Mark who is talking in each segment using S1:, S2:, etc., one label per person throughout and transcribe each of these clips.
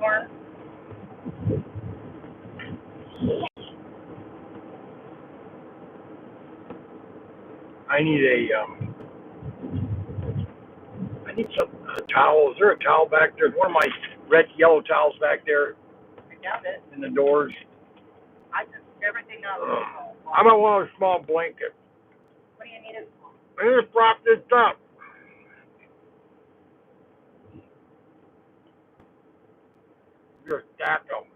S1: popcorn?
S2: I need some towel. Is there a towel back there? One of my red, yellow towels back there
S1: I doubt it.
S2: in the doors.
S1: I just everything up.
S2: I'm gonna want a small blanket.
S1: What do you need it for?
S2: I just prop this up. You're a stack of them.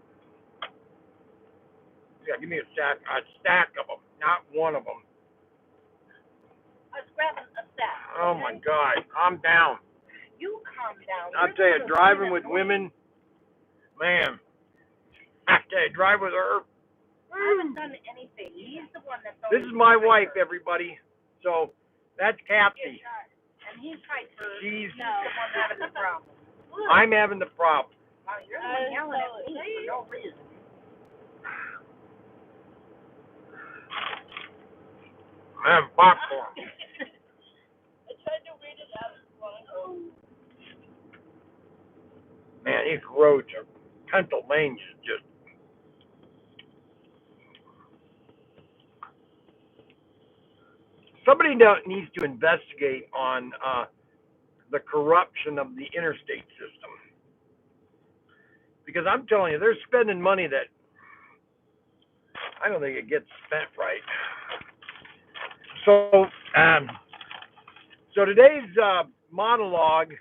S2: Yeah, give me a stack of them, not one of them.
S1: I was grabbing a stack.
S2: Oh
S1: okay?
S2: my God, calm down.
S1: You calm down.
S2: I'll tell you, driving with women, man. I tell you, drive with her.
S1: I haven't done anything. He's the one that's.
S2: This is my wife, everybody. So that's Kathy.
S1: And he's hyper.
S2: She's
S1: the one having the problem.
S2: I'm having the problem.
S1: Wow, you're the one yelling at me for no reason.
S2: I'm having popcorn.
S1: I tried to read it out as well.
S2: Man, these roads are Pennsylvania's just. Somebody needs to investigate on the corruption of the interstate system. Because I'm telling you, they're spending money that I don't think it gets spent right. So, today's monologue.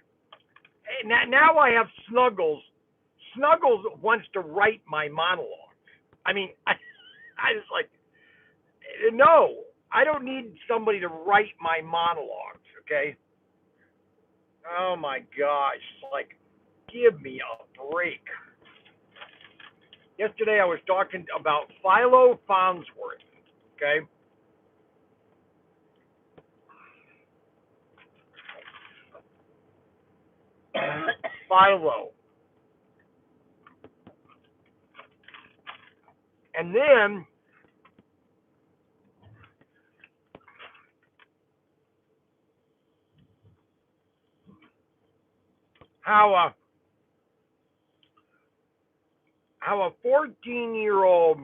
S2: Now I have Snuggles. Snuggles wants to write my monologue. I mean, I just like, no, I don't need somebody to write my monologues, okay? Oh my gosh, like, give me a break. Yesterday I was talking about Philo Farnsworth, okay? Philo. And then how a 14-year-old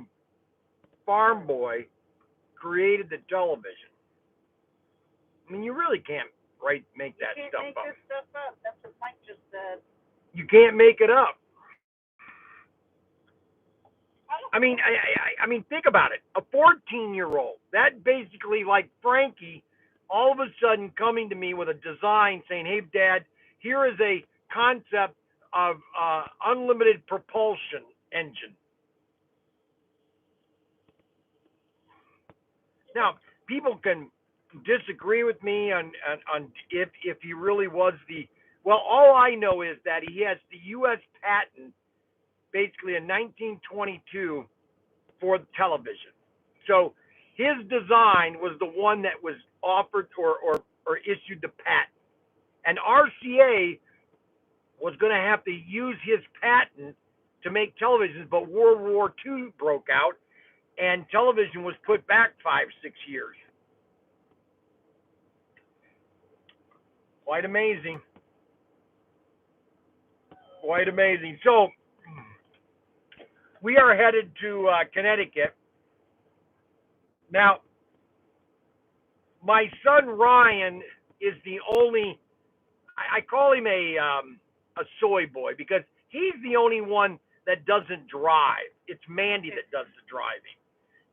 S2: farm boy created the television. I mean, you really can't make that
S1: You can't
S2: stuff
S1: make
S2: up.
S1: this stuff up. That's what Mike just said.
S2: You can't make it up. I mean, I mean, think about it. A 14-year-old, that basically like Frankie, all of a sudden coming to me with a design saying, "Hey, Dad, here is a concept of unlimited propulsion engine." Now, people can disagree with me on if he really was the. Well, all I know is that he has the U.S. patent, basically in 1922, for the television. So his design was the one that was offered or issued the patent, and RCA was going to have to use his patent to make televisions. But World War II broke out, and television was put back 5-6 years. Quite amazing. Quite amazing. So we are headed to Connecticut. Now, my son Ryan is the only. I call him a soy boy because he's the only one that doesn't drive. It's Mandy that does the driving,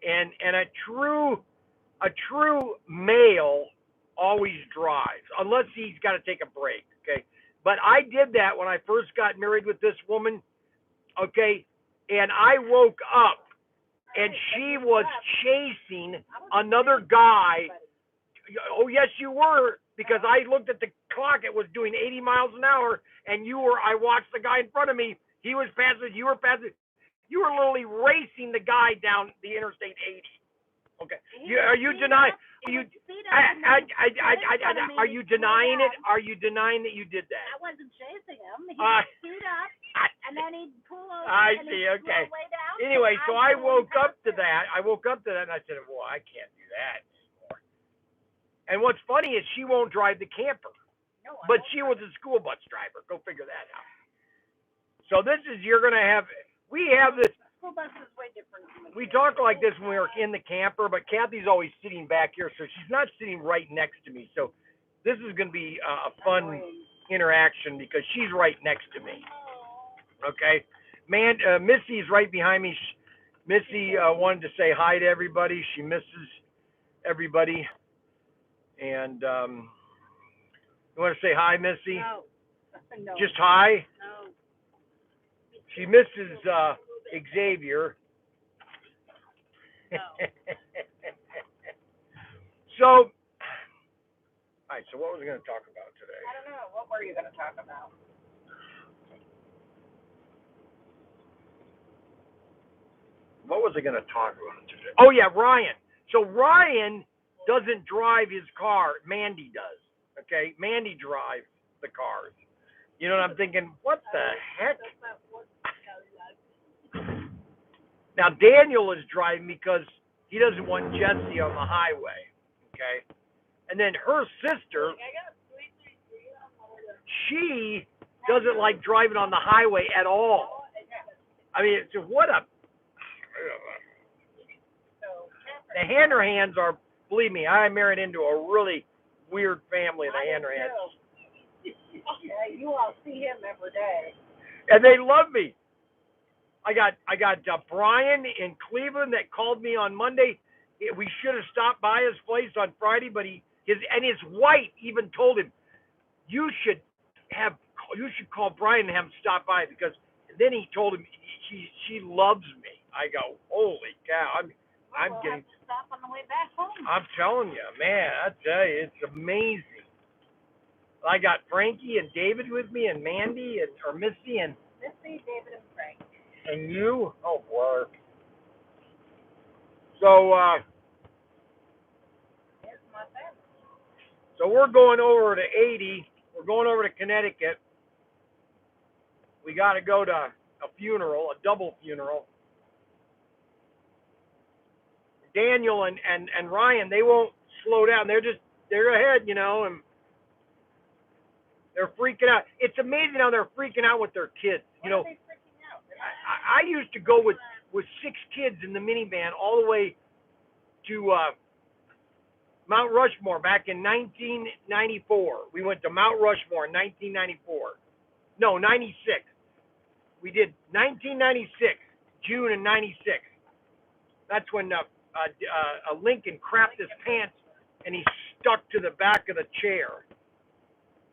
S2: and a true male always drives unless he's got to take a break. Okay, but I did that when I first got married with this woman. Okay, and I woke up and she was chasing another guy. Oh yes, you were, because I looked at the clock. It was doing 80 miles an hour, and I watched the guy in front of me. He was passing. You were passing. You were literally racing the guy down the Interstate 80. Okay. Are you denying? Are you denying it? Are you denying that you did that?
S1: I wasn't chasing him. He stood up, and then he'd pull over.
S2: I see. Okay. Anyway, so I woke up to that. And I said, "Well, I can't do that anymore." And what's funny is she won't drive the camper, but she was a school bus driver. Go figure that out. So this is, you're going to have, we have this,
S1: School bus is way different from the
S2: we
S1: kid.
S2: talk like this when we were in the camper, but Kathy's always sitting back here, so she's not sitting right next to me. So this is going to be a fun interaction because she's right next to me. Okay, Missy's right behind me. Missy wanted to say hi to everybody. She misses everybody, and you want to say hi, Missy?
S1: No. No.
S2: Just hi.
S1: No.
S2: She misses Xavier.
S1: No.
S2: So, all right. So what was I going to talk about today?
S1: I don't know. What were you going to talk about?
S2: What was I going to talk about today? Oh yeah, Ryan. So Ryan doesn't drive his car. Mandy does. Okay, Mandy drives the cars. You know what I'm thinking? What the heck? Now Daniel is driving because he doesn't want Jesse on the highway. Okay, and then her sister, she doesn't like driving on the highway at all. I mean, it's what a. The Handerhans are, believe me, I married into a really weird family, the Handerhans.
S1: Yeah, you all see him every day.
S2: And they love me. I got Brian in Cleveland that called me on Monday. We should have stopped by his place on Friday, but his wife even told him, you should call Brian and have him stop by, because then he told him she loves me. I go, holy cow! I'm
S1: we'll
S2: getting.
S1: Have to stop on the way back home.
S2: I'm telling you, man. I tell you, it's amazing. I got Frankie and David with me, and Mandy or Missy and
S1: Missy, David, and Frank.
S2: And you? Oh boy. So
S1: Here's my family.
S2: so we're going over to 80. We're going over to Connecticut. We got to go to a funeral, a double funeral. Daniel and Ryan, they won't slow down. They're ahead, and they're freaking out. It's amazing how they're freaking out with their kids.
S1: Why are they freaking out?
S2: I used to go with 6 kids in the minivan all the way to Mount Rushmore back in 1994. We went to Mount Rushmore in 1994. No, 96. We did 1996, June of 96. That's when Lincoln crapped his pants and he stuck to the back of the chair.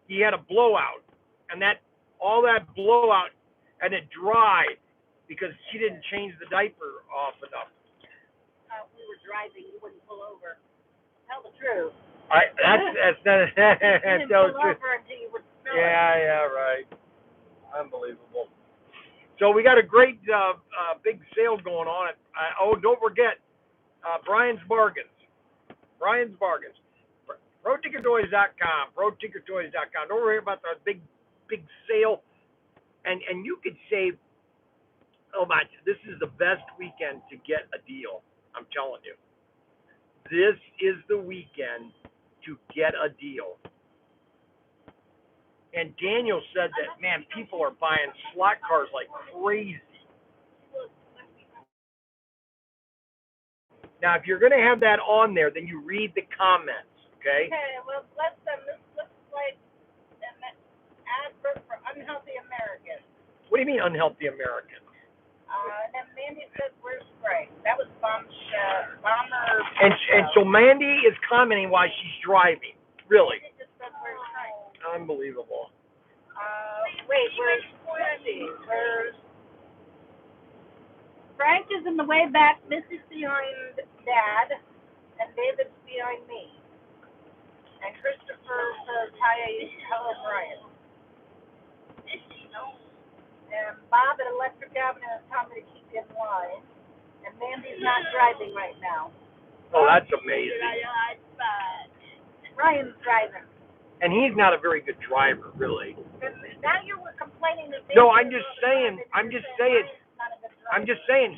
S2: He had a blowout, and all that blowout, and it dried because she didn't change the diaper off enough.
S1: We were driving. You wouldn't pull over. Tell the truth.
S2: That's not.
S1: You didn't pull over until you would smell it.
S2: Yeah, right. Unbelievable. So we got a great big sale going on. Don't forget, Brian's Bargains. Brian's Bargains. ProTinkerToys.com. ProTinkerToys.com. Don't worry about the big sale. And you could save. Oh my! This is the best weekend to get a deal. I'm telling you. This is the weekend to get a deal. And Daniel said that, man, people are buying slot cars like crazy. Now, if you're going to have that on there, then you read the comments, okay?
S1: Okay, well, let's like an advert for unhealthy Americans.
S2: What do you mean, unhealthy Americans?
S1: And then Mandy says, where's Frank? That was Bomber.
S2: And so Mandy is commenting while she's driving. Really?
S1: She just said, where's Frank?
S2: Unbelievable.
S1: Wait, where's Frank is in the way back. Missy's behind Dad, and David's behind me. And Christopher says, hi, hello, Brian. And Bob at Electric Avenue is telling me to keep in line. And Mandy's not driving right now.
S2: Oh, that's amazing.
S1: Ryan's driving.
S2: And he's not a very good driver, really.
S1: Now you were complaining that.
S2: No, I'm just saying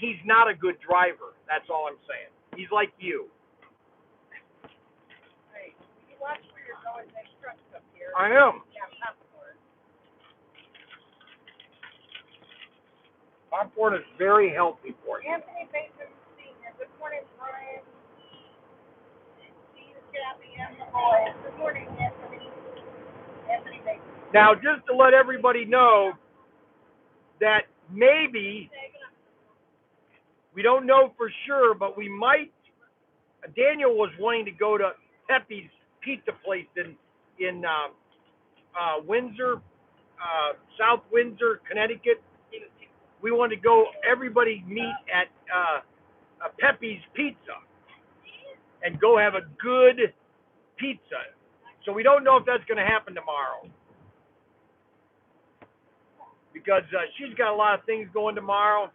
S2: he's not a good driver. That's all I'm saying. He's like you.
S1: Hey, you watch where you're going. There's trucks up here.
S2: I am.
S1: Yeah, popcorn.
S2: Popcorn is very healthy for you.
S1: Anthony Bateman Sr. Good morning, Brian. See you, Kathy, and the boys. Good morning, Anthony. Anthony Bateman.
S2: Now, just to let everybody know that maybe, we don't know for sure, but we might, Daniel was wanting to go to Pepe's Pizza Place in Windsor, South Windsor, Connecticut. We want to go, everybody meet at Pepe's Pizza and go have a good pizza. So we don't know if that's going to happen tomorrow because she's got a lot of things going tomorrow.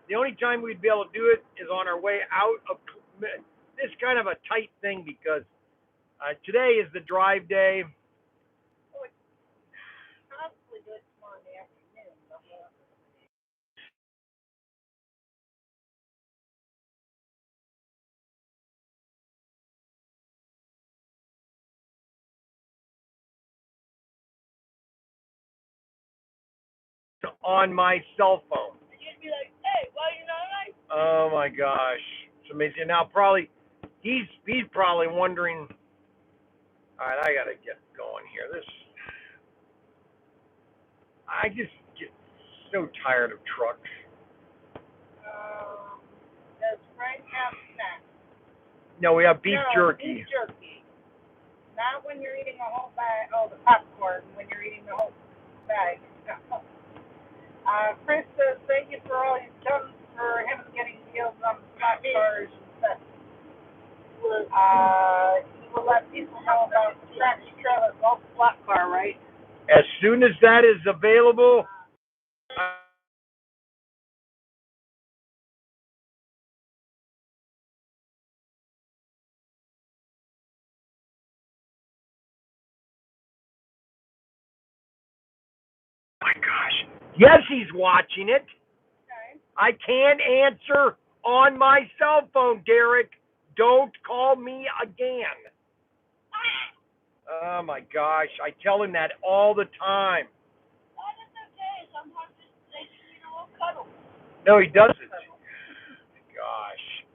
S2: The only time we'd be able to do it is on our way out of this kind of a tight thing because today is the drive day.
S1: Possibly do it tomorrow in the afternoon.
S2: On my cell phone.
S1: And you'd be like, hey, why are you not right?
S2: Oh my gosh, it's amazing. Now probably he's probably wondering. All right, I gotta get going here. I just get so tired of trucks.
S1: Does Frank have snacks?
S2: No, we have beef
S1: No,
S2: jerky.
S1: Beef jerky. Not when you're eating a whole bag. Oh, the popcorn when you're eating the whole bag. Chris says thank you for all you've done for him getting deals on flat cars and stuff. You will let people know about tractor trailers, all flat car, right?
S2: As soon as that is available. My gosh. Yes, he's watching it.
S1: Okay.
S2: I can't answer on my cell phone, Derek. Don't call me again. Oh my gosh, I tell him that all the time.
S1: That is okay. Sometimes they just need a little cuddle.
S2: No, he doesn't. Gosh.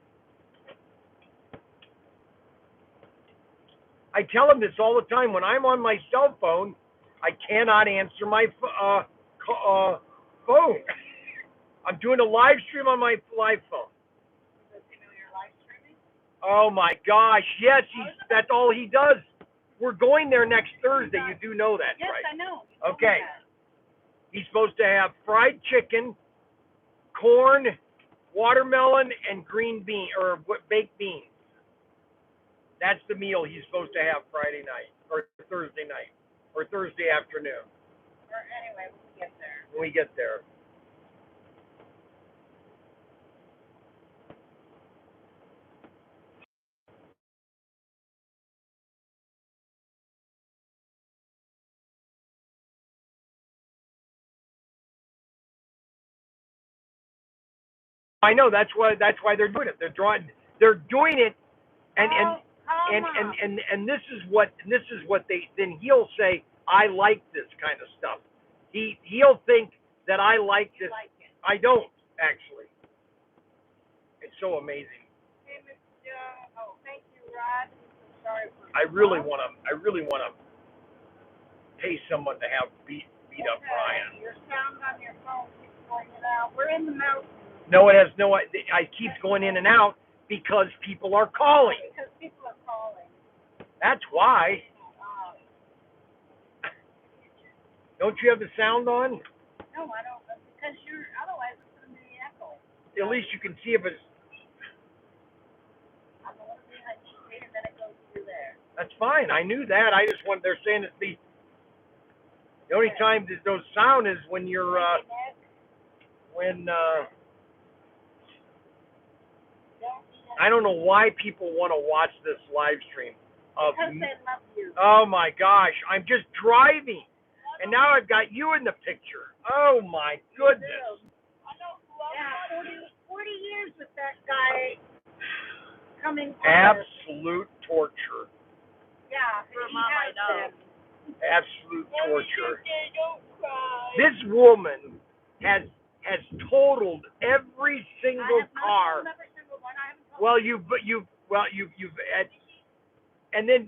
S2: I tell him this all the time. When I'm on my cell phone, I cannot answer my phone. I'm doing a live stream on my live phone.
S1: Does he know you're live streaming?
S2: Oh my gosh, yes, that's all he does. We're going there next Thursday. You do know that,
S1: yes,
S2: right?
S1: Yes, I know.
S2: Okay. He's supposed to have fried chicken, corn, watermelon, and green bean or baked beans. That's the meal he's supposed to have Friday night or Thursday night or Thursday afternoon.
S1: Or anyway, when we get there.
S2: When we get there. I know that's why they're doing it. They're doing it, and this is what they then he'll say. I like this kind of stuff. He'll think that I like this.
S1: Like it.
S2: I don't actually. It's so amazing.
S1: Hey, oh, thank you, Rod. Sorry for.
S2: I really want to pay someone to have beat up Brian.
S1: Your sound on your phone keeps going in and out. We're in the mountains.
S2: No, it has no. I keep going in and out because people are calling.
S1: Because people are calling.
S2: That's why. Don't you have the sound on?
S1: No, I don't. Because otherwise it's going to be echo.
S2: At least you can see if it's.
S1: I'm a little behind you, and then it goes through there.
S2: That's fine. I knew that. I just want. They're saying it's the only time there's no sound is when you're when. I don't know why people want to watch this live stream.
S1: Because they love you.
S2: Oh my gosh, I'm just driving, and now I've got you in the picture. Oh my goodness.
S1: Yeah, 40 years with that guy coming.
S2: Absolute torture.
S1: Yeah, for Mom, I know.
S2: Absolute torture. This woman has has totaled every single car. Well, you've had, and then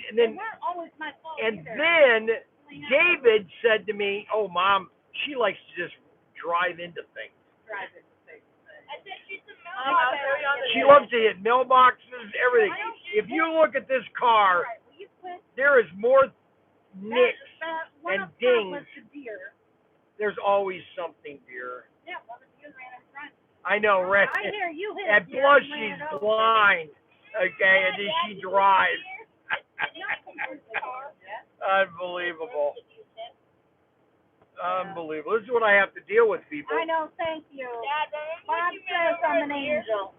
S2: David said to me, "Oh, Mom, she likes to just drive into things. She loves to hit mailboxes, everything. If you look at this car, there is more nicks and dings. There's always something, dear. I know, right? And plus, she's blind, okay, and then she drives. Unbelievable. Unbelievable. This is what I have to deal with, people.
S1: I know, thank you. Bob says I'm an angel.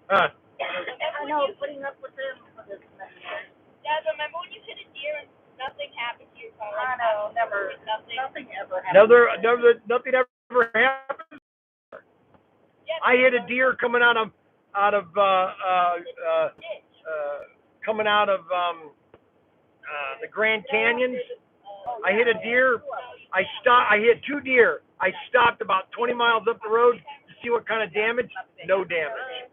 S2: Huh.
S1: I know, putting up with him for this many years.
S3: Dad, remember when you hit a deer and nothing happened to your car?
S1: I know, never. Nothing ever happened.
S2: Nothing ever happens. I hit a deer coming out of the Grand Canyons. I hit a deer. I hit 2 deer. I stopped about 20 miles up the road to see what kind of damage. No damage.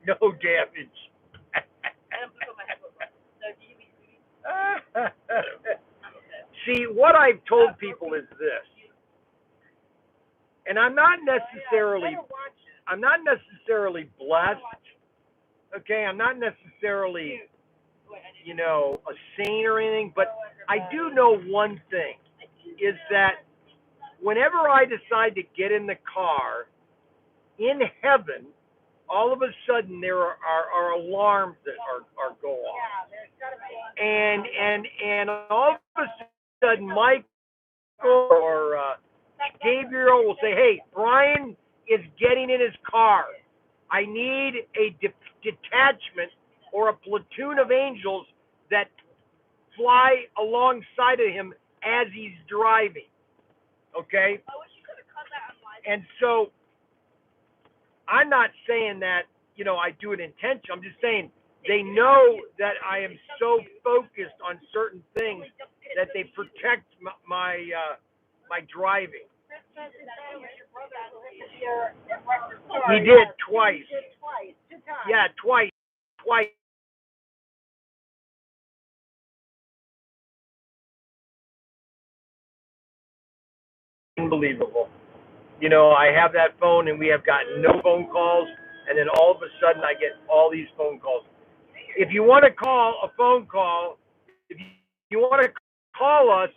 S2: No damage. See, what I've told people is this, and I'm not necessarily blessed. Okay, I'm not necessarily, a saint or anything, but I do know one thing, is that whenever I decide to get in the car, in heaven, all of a sudden there are alarms that are go off. And all of a sudden Michael or Gabriel will say, "Hey, Brian is getting in his car. I need a detachment or a platoon of angels that fly alongside of him as he's driving." Okay? And so I'm not saying that, I do it intentionally. I'm just saying they know that I am so focused on certain things that they protect my driving. He did twice. Yeah, twice. Unbelievable. I have that phone and we have gotten no phone calls, and then all of a sudden I get all these phone calls. If you want to call a phone call, if you want to call us,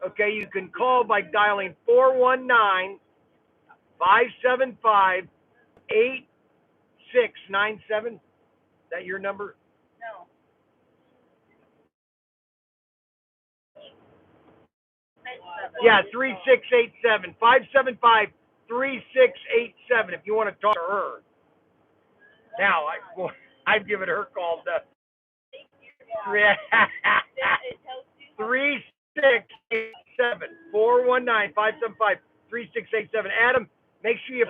S2: okay, you can call by dialing 419-575-8697. Is that your number?
S1: No.
S2: Yeah, 3687. 575-3687 if you want to talk to her. Now, I've given her call to 3687. 419-575-3687. Adam, make sure you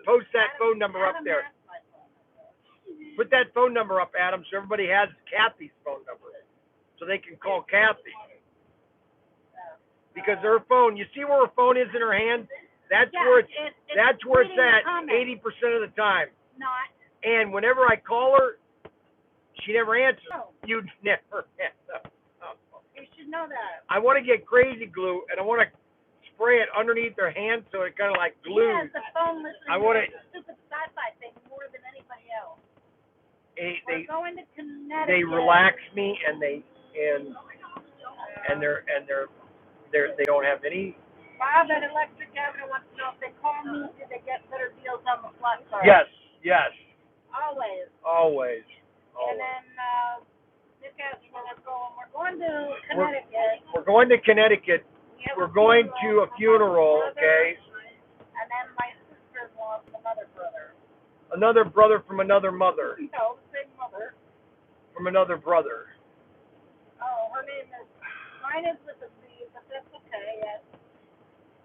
S2: post that phone number up there. Put that phone number up, Adam, so everybody has Kathy's phone number, so they can call Kathy. Because her phone, you see where her phone is in her hand? That's where it's at 80% of the time.
S1: Not.
S2: And whenever I call her, she never answers.
S1: No.
S2: You never answer.
S1: You should know that.
S2: I want to get crazy glue, and I want to spray it underneath her hand so it kind of like glues.
S1: Yes, the phone listening
S2: I want
S1: to the stupid sci-fi thing more than anybody else. We're going to Connecticut.
S2: They relax me, and they don't have any.
S1: Bob at Electric Avenue wants to know if they call me, did they get better deals on the flat card?
S2: Yes.
S1: Always. And then Nick asked where we're going. We're going to Connecticut.
S2: We're going to Connecticut. We're going to a funeral, okay?
S1: And then my sister-in-law from another brother.
S2: Another brother from another mother.
S1: No, the same mother.
S2: From another brother.
S1: Oh, mine is with a C, but that's okay. Yes.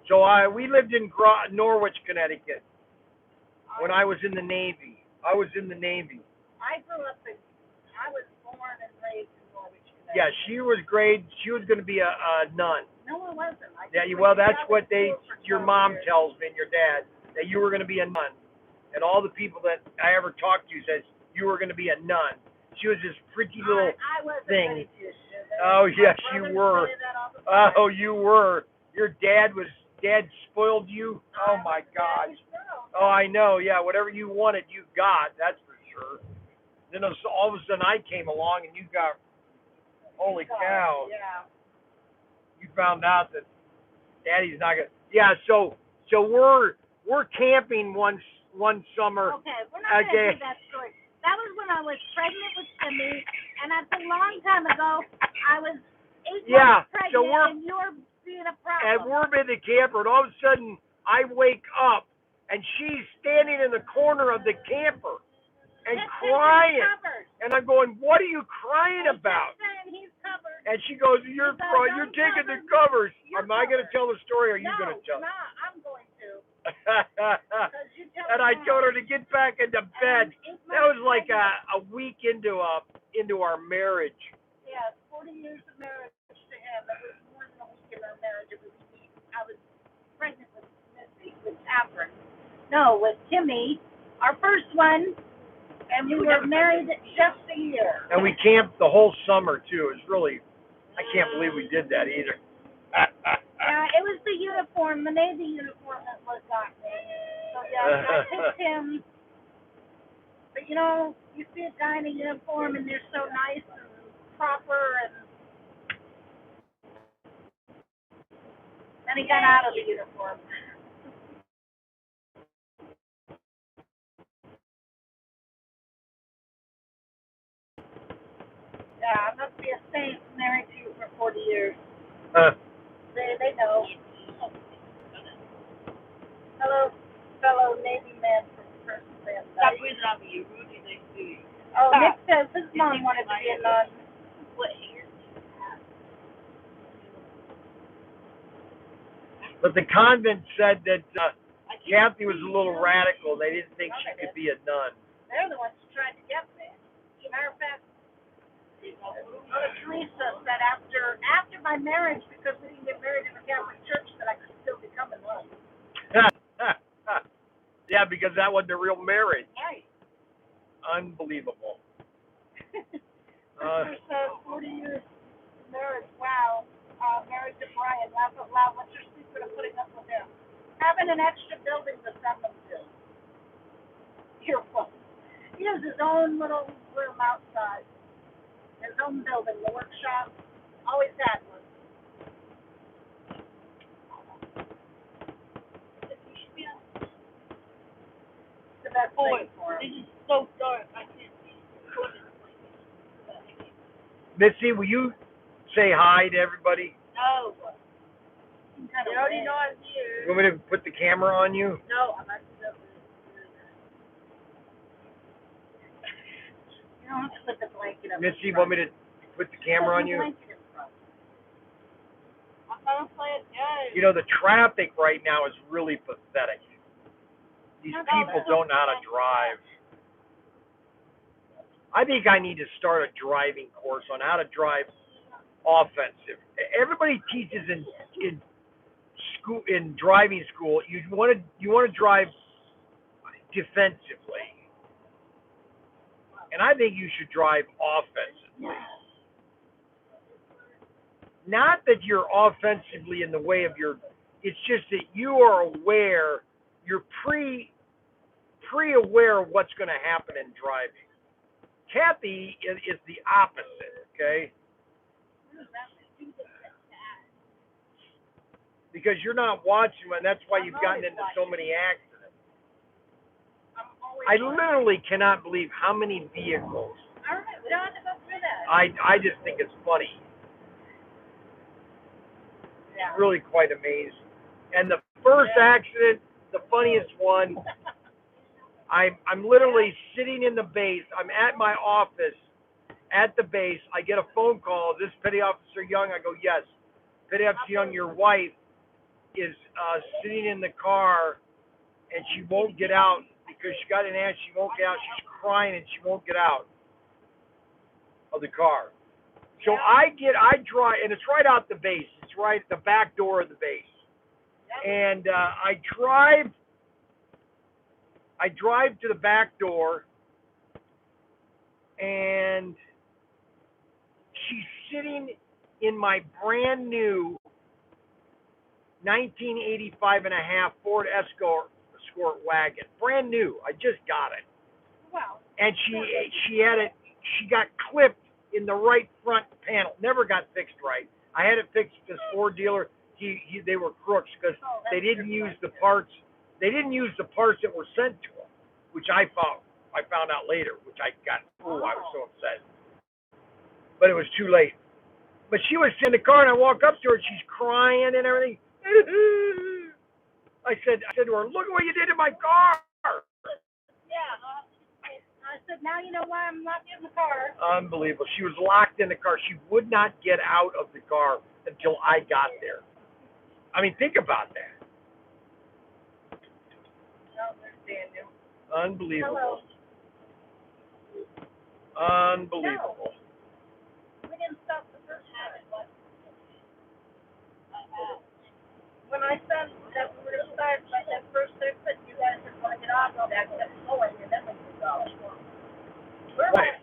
S2: So we lived in Norwich, Connecticut, when I was in the Navy. I was
S1: born and raised in Norwich, Connecticut.
S2: Yeah, she was going to be a nun.
S1: No, it wasn't.
S2: Yeah, well, that's what your mom tells me and your dad. that you were going to be a nun, and all the people that I ever talked to says you were going to be a nun. She was this freaky little
S1: I wasn't
S2: thing.
S1: ready to share that.
S2: Oh
S1: My
S2: yes, you
S1: brothers
S2: were.
S1: say that all the time.
S2: Oh, you were. Your dad spoiled you. Oh my God. Oh, I know. Yeah, whatever you wanted, you got. That's for sure. Then all of a sudden, I came along and you got. Holy cow!
S1: Yeah.
S2: You found out that Daddy's not gonna. Yeah. So we're camping one summer.
S1: Okay, we're not
S2: Okay.
S1: gonna do that story. That was when I was pregnant with Timmy, and that's a long time ago. I was 8
S2: Yeah,
S1: months pregnant,
S2: so we're-
S1: and you were being a
S2: And
S1: problem.
S2: we're in the camper, and all of a sudden, I wake up, and she's standing in the corner of the camper and
S1: Just
S2: crying.
S1: He's covered.
S2: And I'm going, "What are you crying about?"
S1: Just saying he's covered.
S2: And she goes, "You're
S1: He's like,
S2: you're
S1: "I'm
S2: taking the
S1: covered.
S2: covers."
S1: You're
S2: Am I going to
S1: covered.
S2: tell the story, or are you
S1: No,
S2: going to tell?
S1: no, I'm going to.
S2: And
S1: You tell
S2: I
S1: me
S2: told
S1: now.
S2: her to get back into bed.
S1: And 8
S2: That was
S1: months
S2: like
S1: pregnant.
S2: a week into our marriage.
S1: Yeah, 40 years of marriage to him. It was more than a week in our marriage. It was a week. I was pregnant with Missy, with Catherine. No, with Timmy, our first one, and we were married just a year.
S2: And we camped the whole summer too. It was really, I can't believe we did that either.
S1: It was the uniform, the Navy uniform that was got me. So yeah, I picked him. But you know, you see a guy in a uniform and they're so nice and proper, and then he got out of the uniform. Yeah, I must be a saint married to you for 40 years. They know. Hello, fellow Navy man from First Land.
S3: Stop breathing on me, you Rudy, they do you.
S1: Oh, Nick says his mom wanted to be a nun.
S3: What hair?
S2: But the convent said that Kathy was a little radical. They didn't think she could be a nun.
S1: They're the ones who tried to get me. Matter of fact, Teresa said after my marriage, because we didn't get married in the Catholic Church, that I could still become a nun.
S2: Yeah, because that wasn't a real marriage.
S1: Right.
S2: Unbelievable.
S1: Sister says 40 years of marriage. Wow. Married to Brian. Laugh out loud. What's your secret of putting up with him? Having an extra building to send them to. You're fun. He has his own little room outside. His own building, the workshop. Always had one. The best thing for him.
S3: This is so dark. I can't see.
S2: Missy, will you say hi to everybody?
S3: No. They already know I'm here.
S2: You want me to put the camera on you?
S3: No, I'm not doing
S1: You don't have to put the blanket up.
S2: Missy, want me to put the camera on you?
S1: Put the blanket in front.
S3: I'm gonna play it good.
S2: You know, the traffic right now is really pathetic. These people don't know how to drive. I think I need to start a driving course on how to drive offensive. Everybody teaches in school, in driving school. You want to drive defensively, and I think you should drive offensively. Not that you're offensively in the way of your. It's just that you are aware. You're pre-aware of what's going to happen in driving. Kathy is the opposite, okay? Because you're not watching, and that's why you've gotten into so many accidents. I literally cannot believe how many vehicles.
S1: I remember. We don't have to go through that.
S2: I just think it's funny.
S1: Yeah.
S2: It's really quite amazing. And the first accident, the funniest one, I'm literally sitting in the base. I'm at my office at the base. I get a phone call. This Petty Officer Young. I go, yes. Petty Officer Young, your wife is sitting in the car, and she won't get out because she got an accident. She won't get out. She's crying, and she won't get out of the car. So I drive, and it's right out the base. It's right at the back door of the base. And I drive I drive to the back door, and she's sitting in my brand new 1985 and a half Ford Escort wagon, brand new. I just got it.
S1: Wow.
S2: And she had it. She got clipped in the right front panel. Never got fixed right. I had it fixed at this Ford dealer. They were crooks because they didn't use the parts. They didn't use the parts that were sent to them, which I found out later, which I got. Oh, I was so upset. But it was too late. But she was in the car, and I walk up to her, and she's crying and everything. I said to her, "Look at what you did to my car."
S1: Yeah. I said, now you know why I'm not getting the car.
S2: Unbelievable. She was locked in the car. She would not get out of the car until I got there. I mean, think about that.
S1: Oh, there's Daniel.
S2: Unbelievable.
S1: Hello.
S2: Unbelievable.
S1: No, we didn't stop the first time. When I said that we were going to start like that first exit, you guys didn't want to get off, so that kept going, and then we could go.
S2: Right.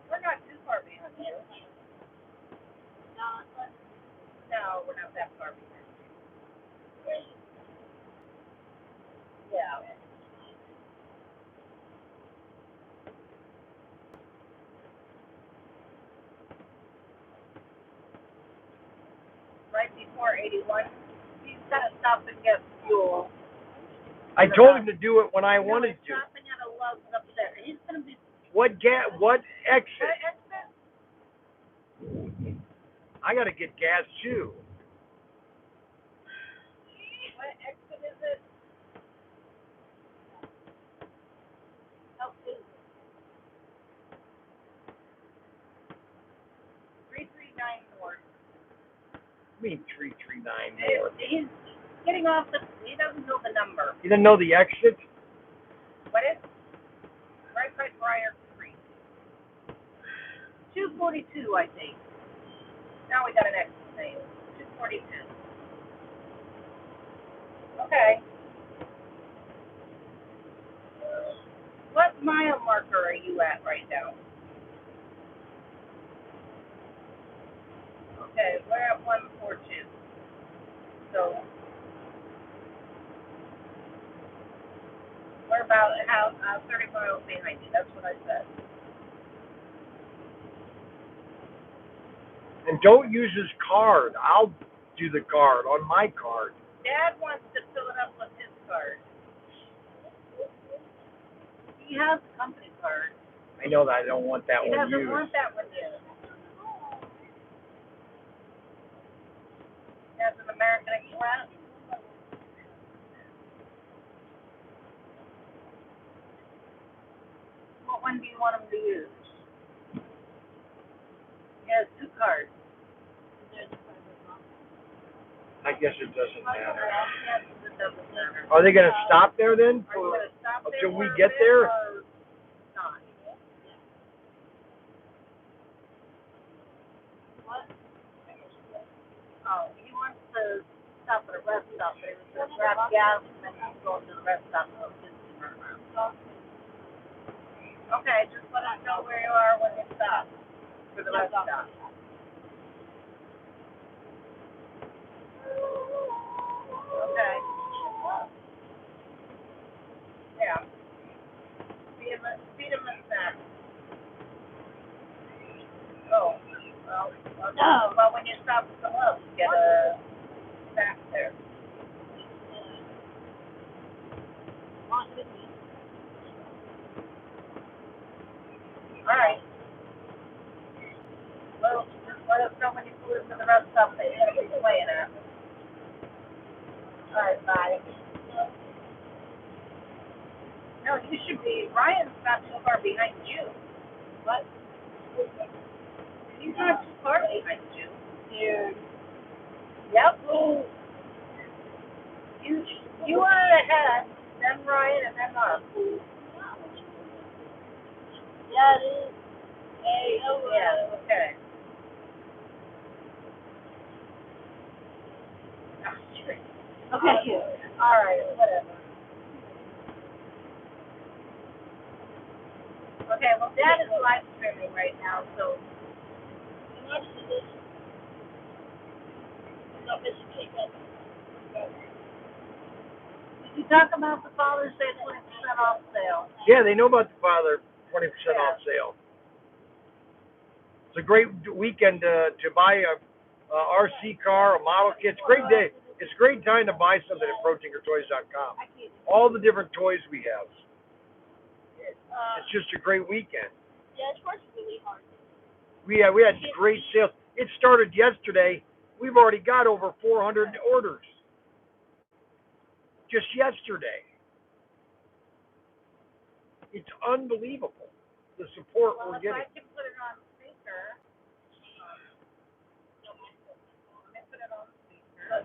S1: We're not too far behind you. No, we're not that far behind you. Yeah. Right before 81, he's got to stop and get fuel.
S2: I told him to do it when I wanted
S1: he's
S2: to.
S1: stopping at a Love's up there. He's going to be.
S2: What exit?
S1: What exit?
S2: I got to get gas too.
S1: What exit is it? Oh, 339 North.
S2: I mean 339 more.
S1: He's getting off the. He doesn't know the number.
S2: You didn't know the exit?
S1: What is? Right by Briar Creek. 242, I think. Now we got an exit name. 242. Okay. What mile marker are you at right now? Okay, we're at 142. So we're about 30 miles behind you. That's what I said.
S2: And don't use his card. I'll do the card on my card.
S1: Dad wants to fill it up with his card. He has a company card.
S2: I know that I don't want that
S1: He
S2: one
S1: doesn't
S2: used.
S1: want that one used. He has an American Express. What one do you want him to use? He has two cards.
S2: I guess it doesn't matter.
S1: Yes, it doesn't matter.
S2: Are they going to stop there then
S1: Are you going to stop there
S2: until we
S1: for a
S2: get
S1: bit
S2: there?
S1: or not? What? Oh, he wants to stop at a rest stop. But he was going to grab gas and then he's going to the rest stop. So it's just turn around. Okay, just let us know where you are when you stop for the rest stop. Okay. Yeah. Feed him a snack. Oh. Well, no. Well, when you stop at the Lowe's, get a snack there. All right. Well, just let us know when you pull into the rest stop that you're going to be playing at. All right, bye. No, you should be. Ryan's not too far behind you. What? He's not too far behind you. Dude. Yep. You are ahead, then Ryan, and then us. Yeah, it is. Hey, yeah, okay. Okay. All right, whatever. Okay, well, Dad is live streaming right now, so. Did you talk about the Father's Day 20% off sale?
S2: Yeah, they know about the Father 20% off sale. It's a great weekend to buy a RC car, a model kit. It's a great day. It's a great time to buy something at ProTinkerToys.com. All the different toys we have. It's just a great weekend.
S3: Yeah, it's worked really hard.
S2: We had great sales. It started yesterday. We've already got over 400 orders. Just yesterday. It's unbelievable, the support we're
S1: If
S2: getting.
S1: I can put it on speaker. Let me put it on speaker.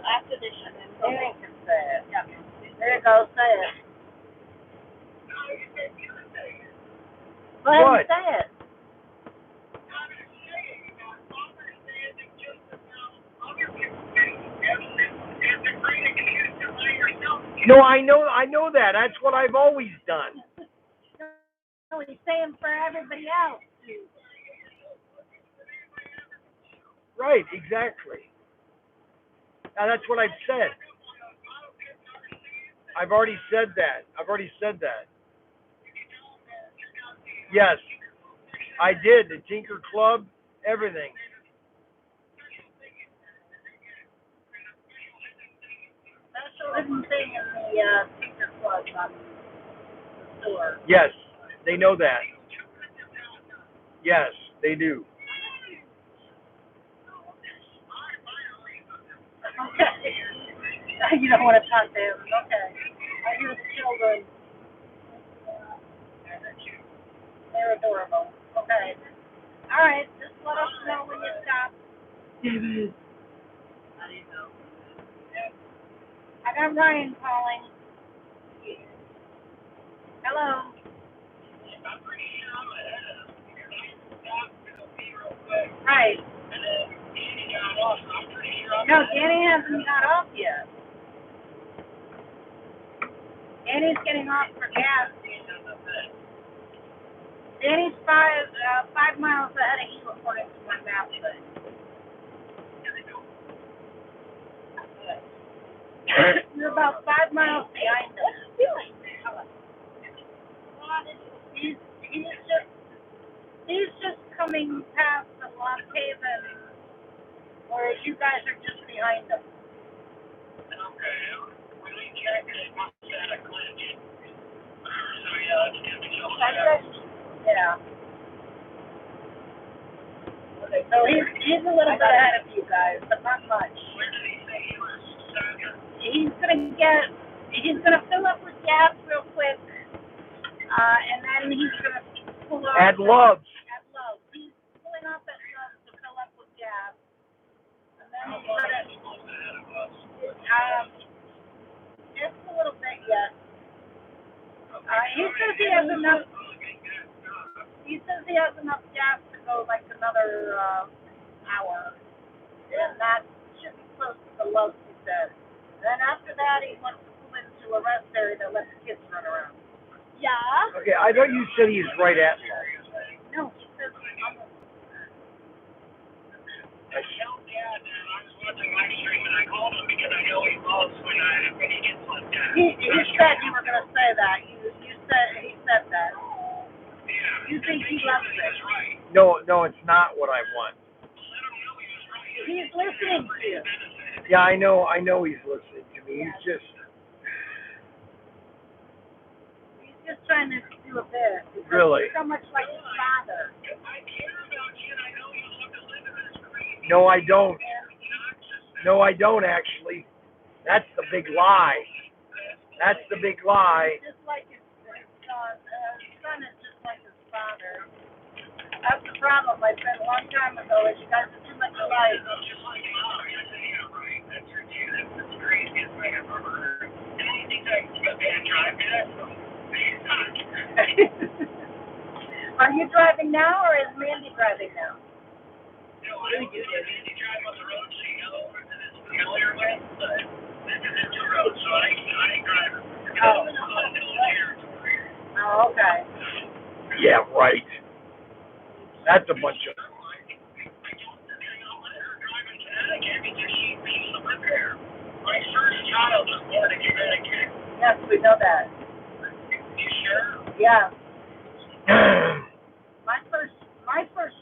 S3: After this, and then
S1: Danny can say it. Yeah. There you go, say it. Go ahead and say it.
S2: No, I know that. That's what I've always done.
S1: No, he's saying for everybody else.
S2: Right, exactly. Now, that's what I've said. I've already said that. Yes, I did. The Tinker Club, everything.
S1: Special hidden thing in the Tinker Club on the store.
S2: Yes, they know that. Yes, they do.
S1: Okay. You don't want to talk to him. Okay. I hear the children. They're adorable. Okay. All right. Just let us know when you stop.
S2: David.
S1: I got Ryan calling. Hello. Right. No, Danny hasn't got off yet. Danny's getting off for gas. Danny's 5 miles ahead of you according to my map thing. You're about 5 miles behind us. He's just coming past the Lock Haven, whereas you guys are just behind him. Yeah. Okay, so he's a little bit ahead of you guys, but not much. He's gonna fill up with gas real quick, and then he's gonna pull off
S2: At Love's.
S1: At Love's. He's pulling off at Love's to fill up with gas, and then he's gonna just a little bit yet. He says he has enough. He says he has enough gas to go like another hour, and that should be close to the Love's, he said. Then after that, he wants to pull into a rest area to let the kids run around.
S3: Yeah.
S2: Okay, I thought you said he's right at Love's.
S1: No, he says almost.
S3: I was watching live stream and I called him because I know he loves when he gets like that.
S1: You said you were gonna say that. You said he said that.
S3: Yeah.
S1: You think he loves it?
S3: Right.
S2: No, it's not what I want.
S1: He's listening to you.
S2: Yeah, I know he's listening to me. He's
S1: just trying to do a bit.
S2: Really?
S1: He's so much like his father.
S3: I care about you and I know you love to live in this crazy.
S2: No, I don't. No, I don't actually. That's the big lie. That's the big lie.
S1: Just like his son. His son is just like his father. That's the problem. I said a long time ago is you guys are too much alike.
S3: Just like mom. Yeah, right. That's her too. That's craziest thing I've ever heard. And he thinks I can drive that.
S1: Are you driving now or is Mandy driving now?
S3: No, I don't do that. Mandy drive on the road, so you know where this is familiar with, but this is the road, so I ain't driving.
S1: Oh, okay.
S2: Yeah, right. That's a bunch of.
S3: My first child was born in Connecticut.
S1: Yes, we know that.
S3: You sure?
S1: Yeah. My first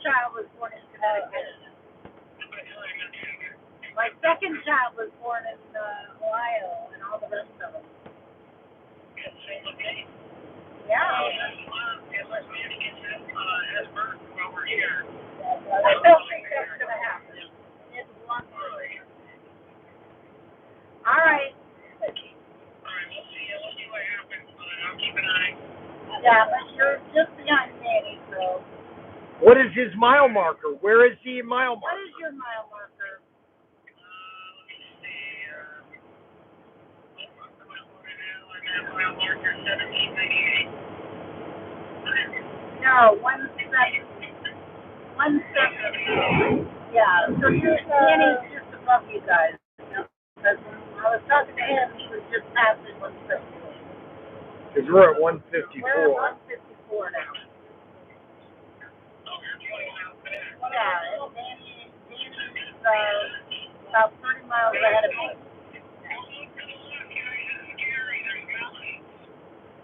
S1: child was born in Connecticut. My second child was born in Ohio, and all the rest of them. Yeah.
S3: Unless Manny has birth while we're here.
S1: I don't think that's gonna happen. It's lucky. All right.
S3: All right, we'll see. We'll see what happens. I'll keep an eye.
S1: Yeah, but you're just behind Manny, so.
S2: What is his mile marker? Where is he mile
S1: What
S2: marker?
S1: is your mile marker?
S3: Let me see. I'm at mile marker 1798.
S1: No, 170. Yeah, so Manny's just above you guys. Because when I was talking to him, he was just passing 170.
S2: Because we're at 154.
S1: We're at 154 now. Yeah, and Danny's about 30 miles ahead of me.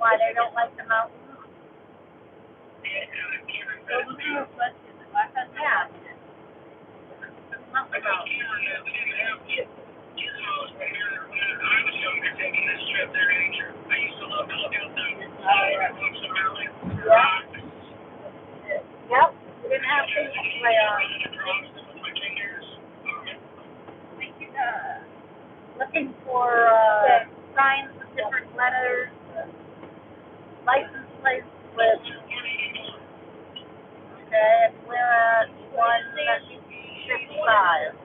S1: Why, they don't like the mountains? Yeah. Nothing else. Yep, we didn't have things to play on. Looking for signs with different letters, license plates with. Okay, and we're at 155.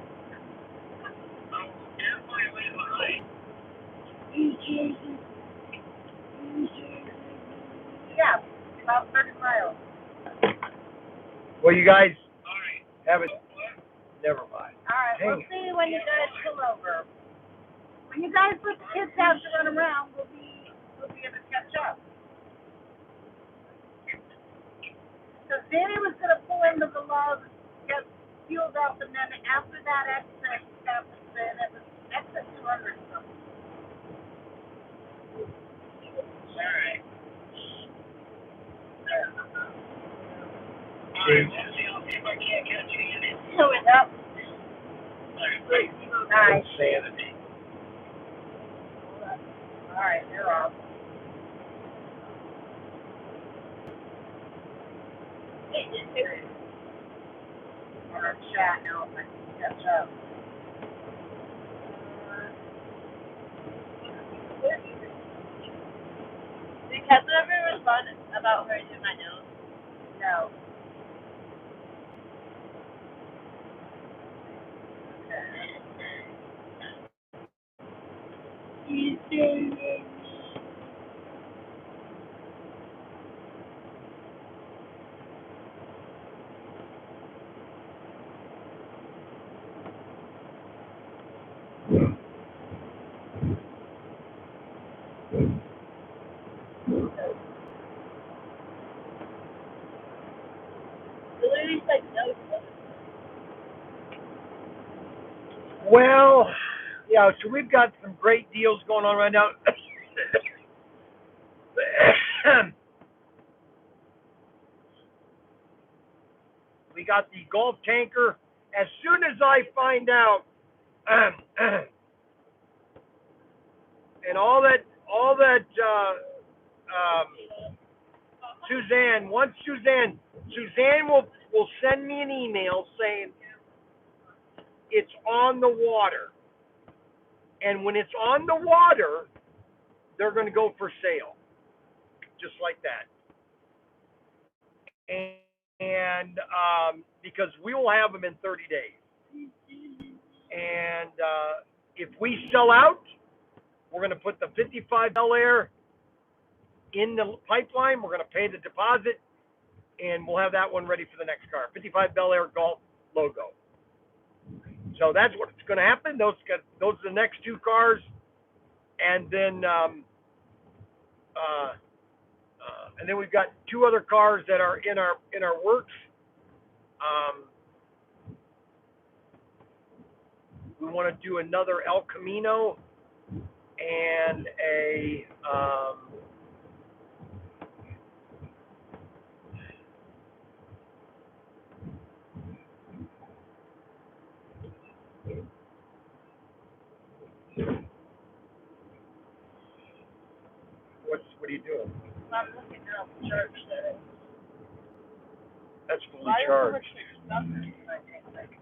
S1: Yeah, about 30 miles.
S2: Well, you guys have it. Never mind.
S1: All right, we'll see you when you guys pull over. When you guys let the kids out to run around, we'll be able to catch up. So Danny was going to pull into the log, get fueled up, and then after that exit happens, and it was exit 200 something.
S3: All right. All right, we'll see. I'll see if I can't catch you in it.
S1: So it's up.
S2: Nice. Insanity.
S1: All right, they're off. On our chat now, if I can catch up.
S4: Did Kevin ever respond about her to my notes?
S1: No.
S4: Literally said no.
S2: Well, yeah, so we've got some great deals going on right now. We got the Gulf tanker. As soon as I find out, and all that, Suzanne, once Suzanne will send me an email saying it's on the water. And when it's on the water, they're going to go for sale. Just like that. And because we will have them in 30 days. And if we sell out, we're going to put the 55 Bel Air in the pipeline. We're going to pay the deposit, and we'll have that one ready for the next car. 55 Bel Air Golf logo. So that's what's going to happen. Those are the next two cars, and then And then we've got two other cars that are in our works. We want to do another El Camino and a what are you doing?
S1: I'm looking at the church that
S2: That's fully charged.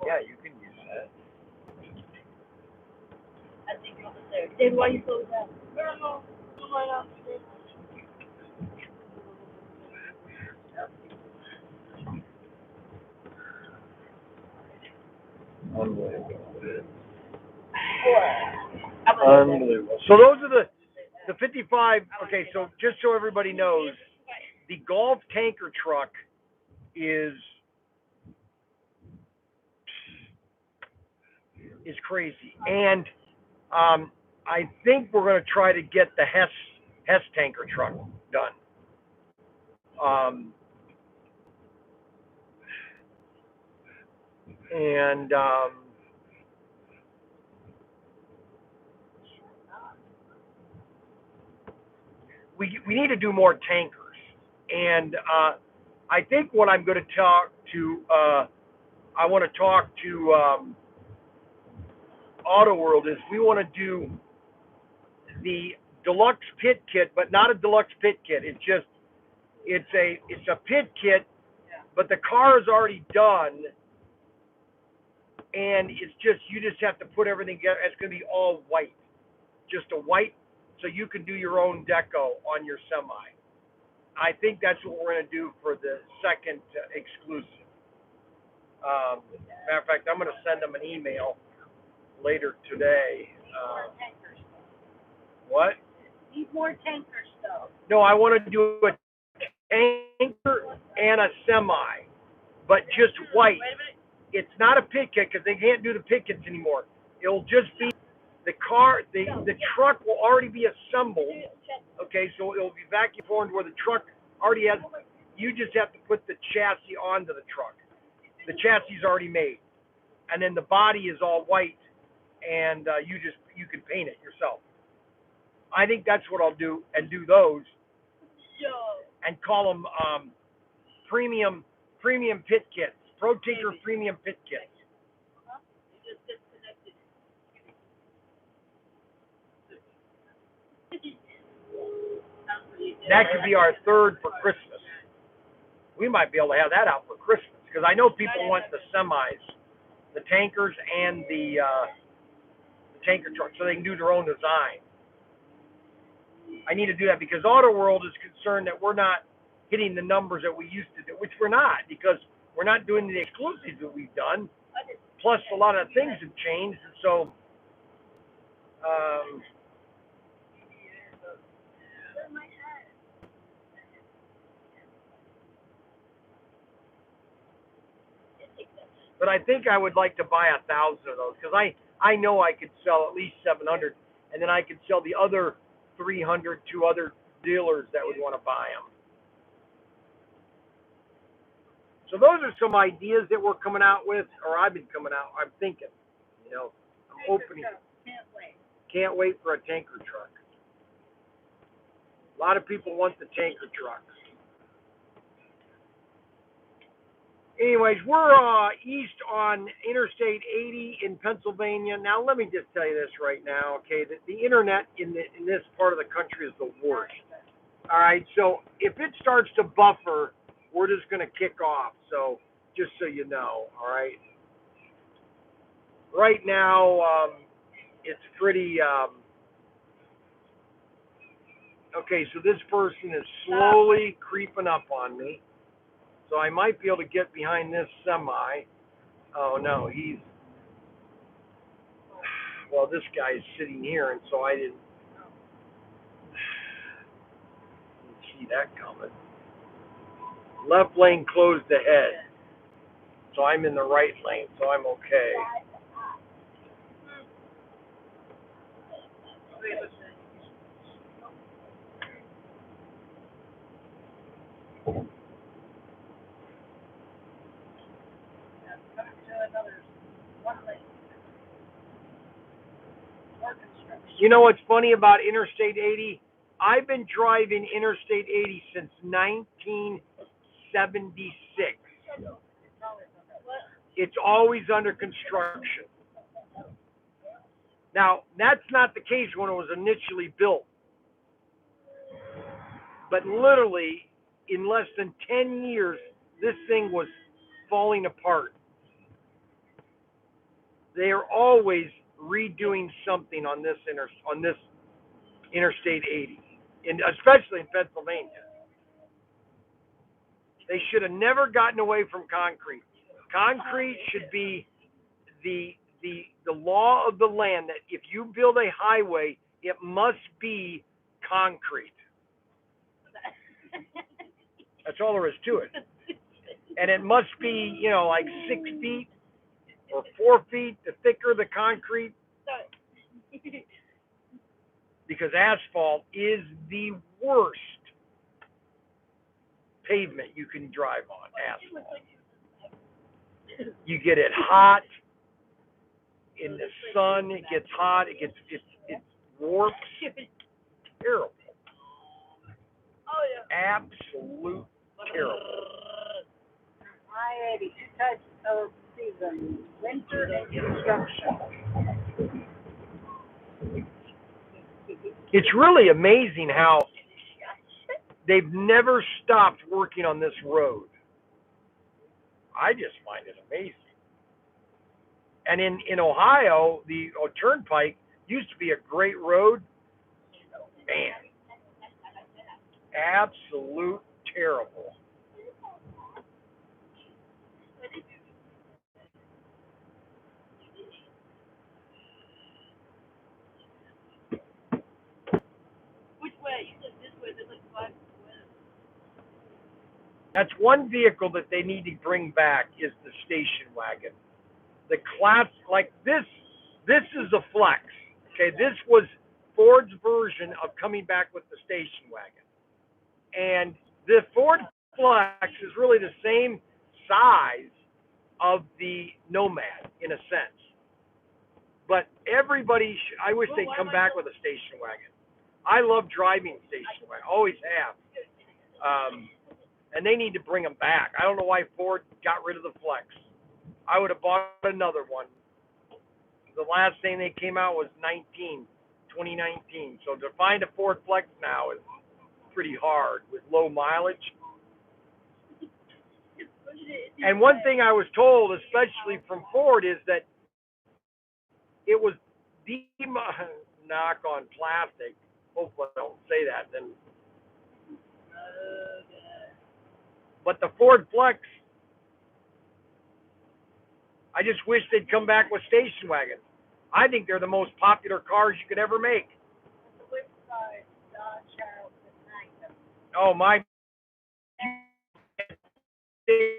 S2: Yeah, you can use that.
S1: I think it was there. Then why you close that? I don't know. Why not?
S2: Unbelievable. So those are the 55. Okay, so just so everybody knows, the Golf tanker truck is crazy, and I think we're going to try to get the Hess tanker truck done. And we need to do more tankers. And I think what I'm going to talk to, I want to talk to Auto World is we want to do the deluxe pit kit, but not a deluxe pit kit. It's a pit kit, but the car is already done, and it's just you just have to put everything together. It's going to be all white, just a white, so you can do your own deco on your semi. I think that's what we're going to do for the second exclusive. Matter of fact, I'm going to send them an email later today. What?
S1: Need more tanker stuff.
S2: No, I want to do a tanker and a semi, but just white. It's not a pit kit because they can't do the pit kits anymore. It'll just be the car. The truck will already be assembled. Okay, so it'll be vacuum formed where the truck already has. You just have to put the chassis onto the truck. The chassis is already made, and then the body is all white, and you can paint it yourself. I think that's what I'll do, and do those, and call them premium pit kits, ProTinker premium pit kits. That could be our third for Christmas. We might be able to have that out for Christmas because I know people want the semis, the tankers, and the tanker truck, so they can do their own design. I need to do that because Auto World is concerned that we're not hitting the numbers that we used to do, which we're not because we're not doing the exclusives that we've done. Plus, a lot of things have changed, and so. But I think I would like to buy 1,000 of those because I know I could sell at least 700, and then I could sell the other 300 to other dealers that would want to buy them. So those are some ideas that we're coming out with, or I've been coming out. I'm thinking, I'm opening. Can't wait for a tanker truck. A lot of people want the tanker truck. Anyways, we're east on Interstate 80 in Pennsylvania. Now, let me just tell you this right now, okay? The internet in this part of the country is the worst. All right, so if it starts to buffer, we're just going to kick off. So, just so you know, all right? Right now, it's pretty. Okay, so this person is slowly creeping up on me. So I might be able to get behind this semi. Oh, no, well, this guy is sitting here, and so I didn't see that coming. Left lane closed ahead. So I'm in the right lane, so I'm okay.
S1: Coming to another one lane. More construction.
S2: You know what's funny about Interstate 80? I've been driving Interstate 80 since 1976. It's always under construction. Now, that's not the case when it was initially built. But literally, in less than 10 years, this thing was falling apart. They are always redoing something on this Interstate 80, especially in Pennsylvania. They should have never gotten away from concrete. Concrete should be the law of the land, that if you build a highway, it must be concrete. That's all there is to it. And it must be, like 6 feet or 4 feet, the thicker the concrete. Because asphalt is the worst pavement you can drive on, asphalt. You get it hot in the sun, it gets hot, it warps. Terrible.
S4: Oh, yeah.
S2: Absolute terrible.
S1: I-80, 2 types of seasons, winter and construction.
S2: It's really amazing how they've never stopped working on this road. I just find it amazing. And in Ohio, the Turnpike used to be a great road. Man, absolute terrible.
S4: Which way? You said this way. This looks like
S2: That's one vehicle that they need to bring back is the station wagon. The class, like this is a flex. Okay, this was Ford's version of coming back with the station wagon. And the Ford Flex is really the same size of the Nomad in a sense. But everybody, I wish they'd come back with a station wagon. I love driving station wagon, always have. And they need to bring them back. I don't know why Ford got rid of the Flex. I would have bought another one. The last thing they came out was 2019. So to find a Ford Flex now is pretty hard with low mileage. And one thing I was told, especially from Ford, is that it was knock on plastic. Hopefully I don't say that then. But the Ford Flex, I just wish they'd come back with station wagons. I think they're the most popular cars you could ever make. Oh my!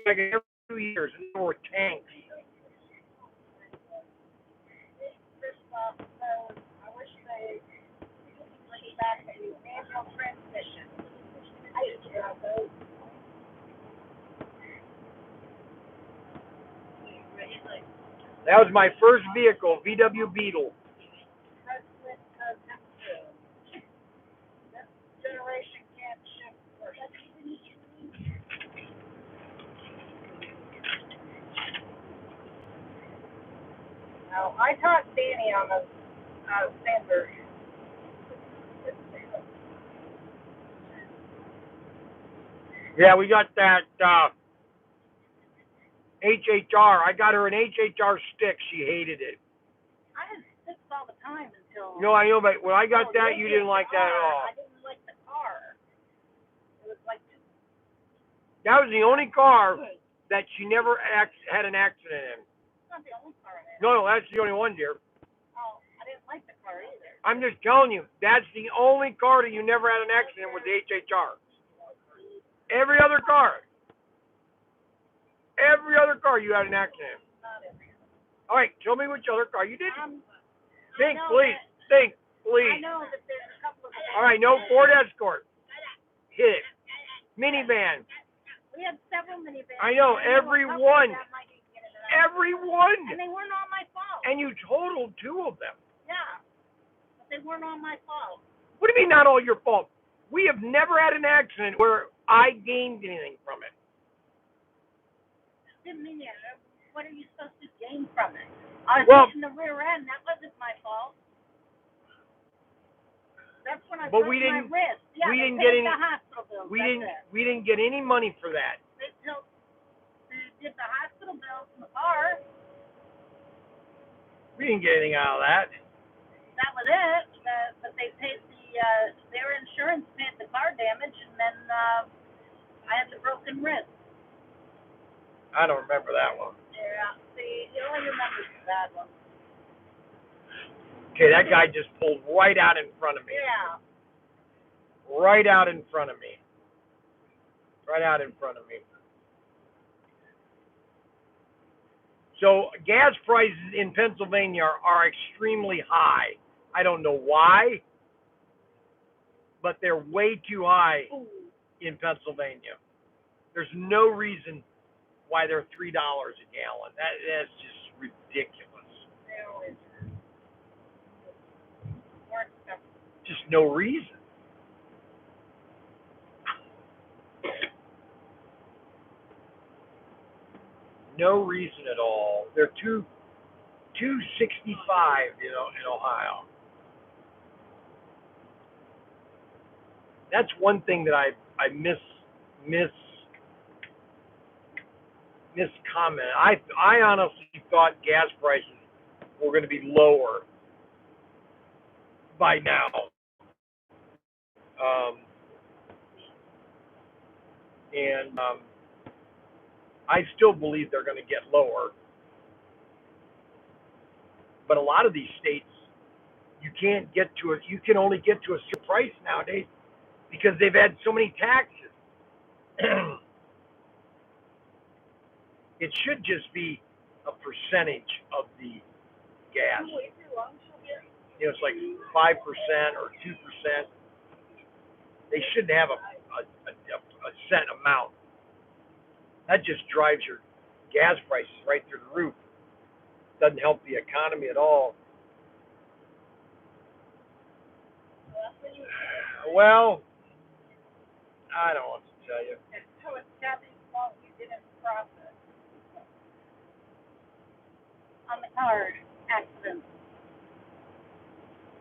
S2: Every 2 years, and there were tanks.
S1: I wish they bring back a manual transmission. I used to drive those.
S2: That was my first vehicle, VW Beetle.
S1: Generation can't shift first. Now, I taught Danny on the Sandberg.
S2: Yeah, we got that HHR. I got her an HHR stick. She hated it.
S1: I had sticks all the time until.
S2: No, I know, but when I got that, you didn't like that at all.
S1: I didn't like the car. It was like.
S2: That was the only car that she never had an accident in.
S1: It's not the only car I had.
S2: No, that's the only one, dear.
S1: Oh, I didn't like the car either.
S2: I'm just telling you, that's the only car that you never had an accident with the HHR. Every other car you had an accident.
S1: Not every.
S2: All right, show me which other car you did. Think,
S1: I know
S2: please.
S1: that.
S2: Think,
S1: I
S2: please.
S1: know that there's a couple of.
S2: All right, no Ford Escort. Hit it. Minivan.
S1: We had several minivans.
S2: I know,
S1: and there were a couple
S2: everyone.
S1: that might even get in an accident.
S2: Everyone.
S1: And they weren't all my fault.
S2: And you totaled 2 of them.
S1: Yeah. But they weren't all my fault.
S2: What do you mean not all your fault? We have never had an accident where I gained anything from it.
S1: Didn't mean it. What are you supposed to gain from it? I was hitting the rear end. That wasn't my fault. That's when I broke my wrist. Yeah,
S2: we
S1: they
S2: didn't
S1: paid
S2: get any.
S1: the hospital bills.
S2: We didn't get any money for that.
S1: They did the hospital bills in the car.
S2: We didn't get anything out of that.
S1: That was it. But they paid their insurance paid the car damage, and then I had the broken wrist.
S2: I don't remember that one.
S1: Yeah. See, you only remember the bad one.
S2: Okay, that guy just pulled right out in front of me.
S1: Yeah.
S2: Right out in front of me. Right out in front of me. So gas prices in Pennsylvania are extremely high. I don't know why, but they're way too high in Pennsylvania. There's no reason why they're $3 a gallon. That's just ridiculous. Just no reason. No reason at all. They're $2.65, in Ohio. That's one thing that I miss comment. I honestly thought gas prices were going to be lower by now. I still believe they're going to get lower. But a lot of these states, you can't get to it. You can only get to a certain price nowadays because they've had so many taxes. It should just be a percentage of the gas. It's like 5% or 2%. They shouldn't have a set amount. That just drives your gas prices right through the roof. Doesn't help the economy at all. Well, I don't know what to tell you.
S1: So it's Kathy's fault you didn't process on the car accident.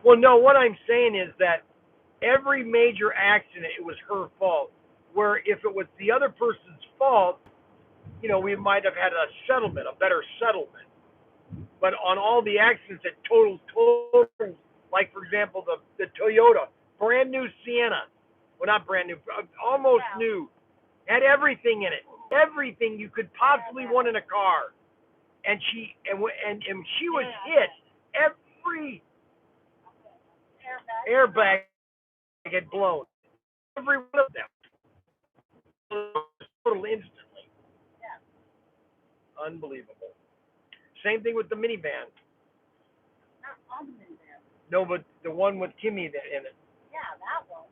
S2: Well, no, what I'm saying is that every major accident, it was her fault. Where if it was the other person's fault, we might have had a settlement, a better settlement. But on all the accidents that total, like for example, the Toyota, brand new Sienna, well not brand new, almost new, had everything in it, everything you could possibly want in a car, and she was hit. Every airbag had blown, every one of them, total instantly. Unbelievable. Same thing with the minivan.
S1: Not on the minivan.
S2: No, but the one with Kimmy in it.
S1: Yeah, that one.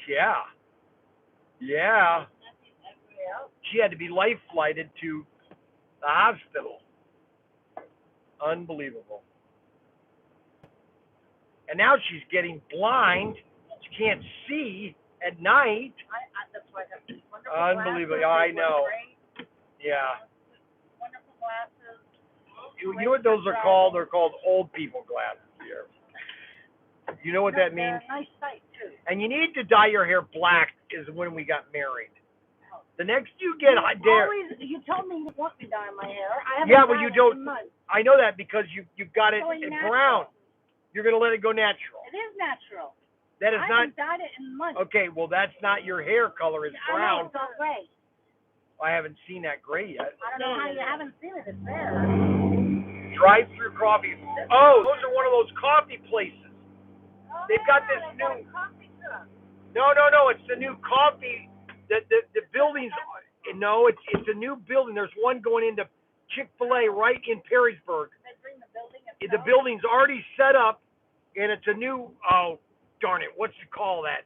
S2: Yeah. Yeah. She had to be life flighted to the hospital. Unbelievable. And now she's getting blind. She can't see at night.
S1: That's why wonderful
S2: unbelievable.
S1: Glasses,
S2: I know. Yeah.
S1: Wonderful glasses.
S2: You know what those are called? They're called old people glasses here. You know what that means?
S1: They're a nice sight, too.
S2: And you need to dye your hair black is when we got married. The next you get,
S1: you told me you want me to dye my hair. I haven't
S2: yeah, well you don't.
S1: In months.
S2: I know that because you've got it in
S1: natural.
S2: brown. You're gonna let it go natural.
S1: It is natural.
S2: That is
S1: I
S2: not.
S1: haven't dyed it in months.
S2: Okay, well that's not your hair color. It's brown.
S1: I know, it's all gray.
S2: I haven't seen that gray yet.
S1: I don't know how you haven't seen it. It's there.
S2: Drive-through coffee. Oh, those are one of those coffee places. They've got this new. No. It's the new coffee. The buildings. No, it's a new building. There's one going into Chick-fil-A right in Perrysburg.
S1: They bring the building up.
S2: The building's already set up, and it's a new. Oh, darn it! What's you call that?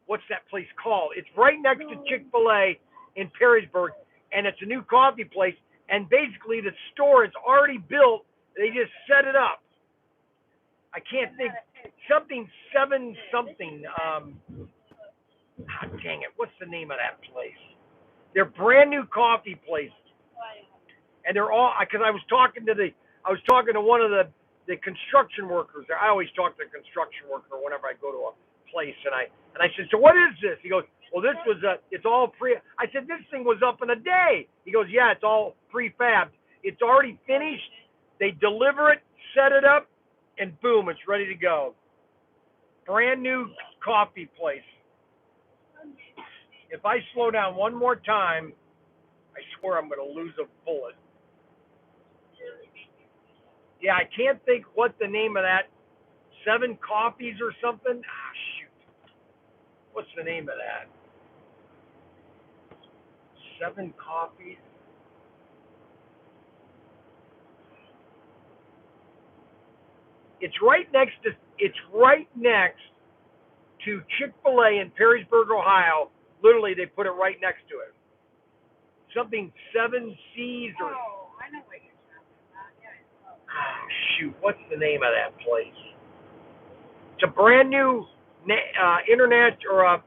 S2: what's that place called? It's right next to Chick-fil-A in Perrysburg, and it's a new coffee place. And basically, the store is already built. They just set it up. I can't think. Something 7 something. Dang it! What's the name of that place? They're brand new coffee places, and they're all because I was talking to one of the construction workers there. I always talk to a construction worker whenever I go to a place, and I said, so what is this? He goes, well, it's all pre. I said, this thing was up in a day. He goes, yeah, it's all prefabbed. It's already finished. They deliver it, set it up, and boom, it's ready to go. Brand new coffee place. If I slow down one more time, I swear I'm going to lose a bullet. Yeah, I can't think what the name of that. 7 Coffees or something. Ah, shoot. What's the name of that? 7 Coffees. It's right next to Chick-fil-A in Perrysburg, Ohio. Literally, they put it right next to it. Something 7 C's or.
S1: Oh, I know what you're talking about. Yeah.
S2: Oh, shoot, what's the name of that place? It's a brand new internet, or I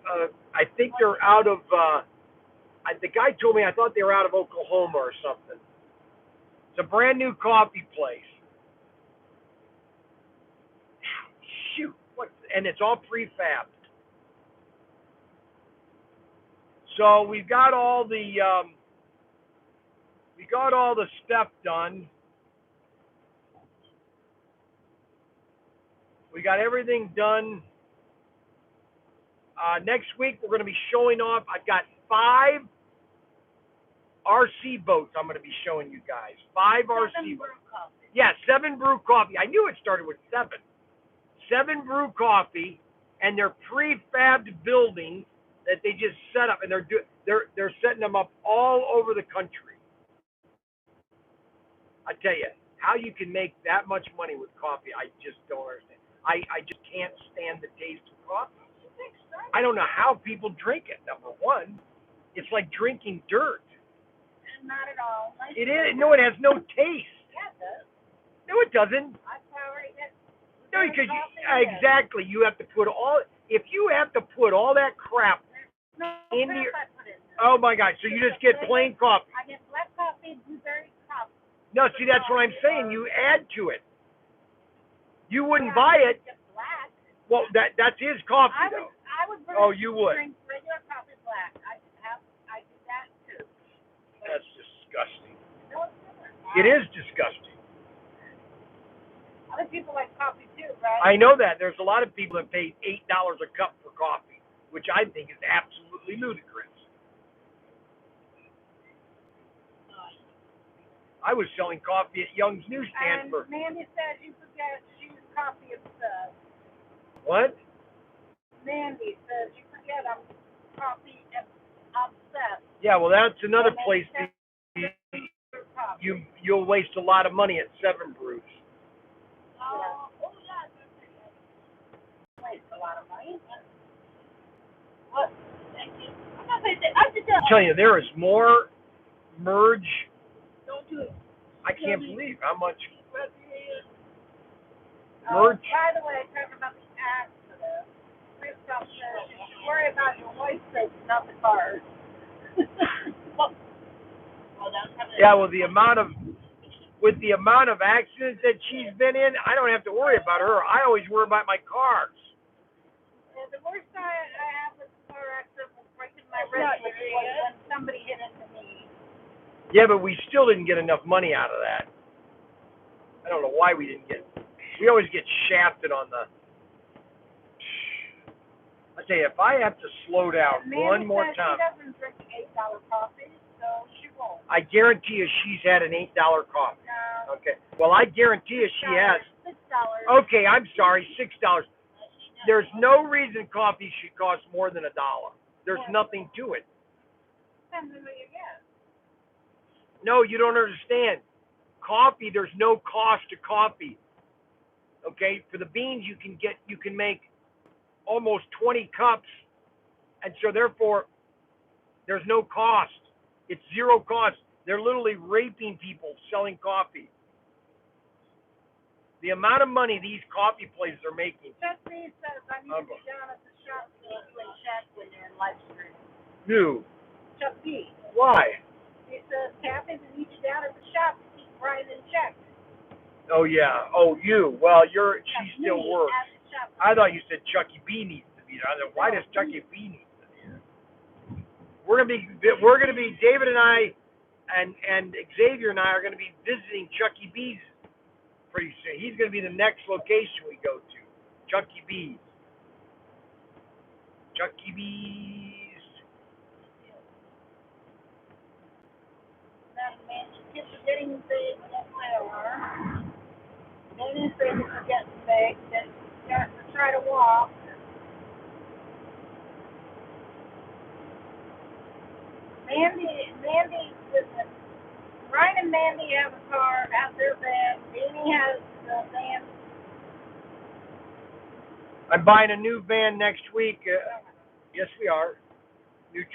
S2: think they're out of. The guy told me I thought they were out of Oklahoma or something. It's a brand new coffee place. Shoot, and it's all prefabbed. So we got all the stuff done. We got everything done. Next week we're going to be showing off. I've got 5 RC boats. I'm going to be showing you guys 5 RC boats. Yeah, 7 brew coffee. I knew it started with 7. 7 brew coffee, and they're prefabbed buildings that they just set up, and they're setting them up all over the country. I tell you, how you can make that much money with coffee, I just don't understand. I just can't stand the taste of coffee. I don't know how people drink it. Number one, it's like drinking dirt.
S1: Not at all.
S2: It is. No, it has no taste.
S1: Yeah, it does.
S2: No, it doesn't. No, because exactly, you have to put if you have to put all that crap into your. Oh my God! So you just get plain coffee.
S1: I get black coffee, blueberry coffee.
S2: No, see, that's what I'm saying. You add to it. You wouldn't buy it.
S1: Black.
S2: Well, that's his coffee though.
S1: I would.
S2: Oh, you would.
S1: Drink regular coffee black. I do that too.
S2: That's disgusting.
S1: No, it's different.
S2: It is disgusting.
S1: Other people like coffee too, right?
S2: I know that. There's a lot of people that pay $8 a cup for coffee, which I think is absolutely ludicrous. I was selling coffee at Young's newsstand for.
S1: Mandy says you forget she's coffee obsessed.
S2: What?
S1: Mandy says you forget I'm coffee obsessed.
S2: Yeah, well, that's another place that you'll waste a lot of money at 7 Brews.
S1: Oh, yeah. Waste a lot of money. What? Thank you.
S2: I'm telling you, there is more merge.
S1: Don't do it.
S2: I can't believe how much
S1: Oh,
S2: merge.
S1: by the way, talking about the accident, Christoph says you should worry about your wife safety, not the cars.
S2: Yeah, well, with the amount of accidents that she's been in, I don't have to worry about her. I always worry about my cars.
S1: Yeah, the worst I have with the car accident was breaking my wrist was when somebody hit into me.
S2: Yeah, but we still didn't get enough money out of that. I don't know why we didn't get. We always get shafted on the. I tell you, if I have to slow down one more time.
S1: She doesn't drink $8 coffee, so she won't.
S2: I guarantee you she's had an $8 coffee.
S1: No.
S2: Okay. Well, I guarantee you she has.
S1: $6.
S2: Okay, I'm sorry, $6. There's no reason coffee should cost more than $1. There's nothing to it.
S1: Depends on what you get.
S2: No, you don't understand. Coffee, there's no cost to coffee. Okay, for the beans you can make almost 20 cups And so therefore, there's no cost. It's zero cost. They're literally raping people selling coffee. The amount of money these coffee places are making.
S1: Chuck B says I need to be down at the shop so you can check when you're in live stream.
S2: Who?
S1: Chuck B.
S2: Why?
S1: He says Kathy, we need you down at the shop to keep Brian in check.
S2: Oh yeah. Oh you. Well, she still works.
S1: At the shop.
S2: I thought you said Chucky B needs to be there. I thought, why does Chucky B need to be there? We're gonna be David and I, and Xavier and I are gonna be visiting Chucky B's pretty soon. He's gonna be the next location we go to. Chucky B's. Chucky B's.
S1: Now, man, the kids are getting big that flower. Mandy's babies are getting big. They're starting to try to walk. Mandy, listen, Ryan and Mandy have a car, have their van. Amy has the van.
S2: I'm buying a new van next week. Yes, we are. New trans.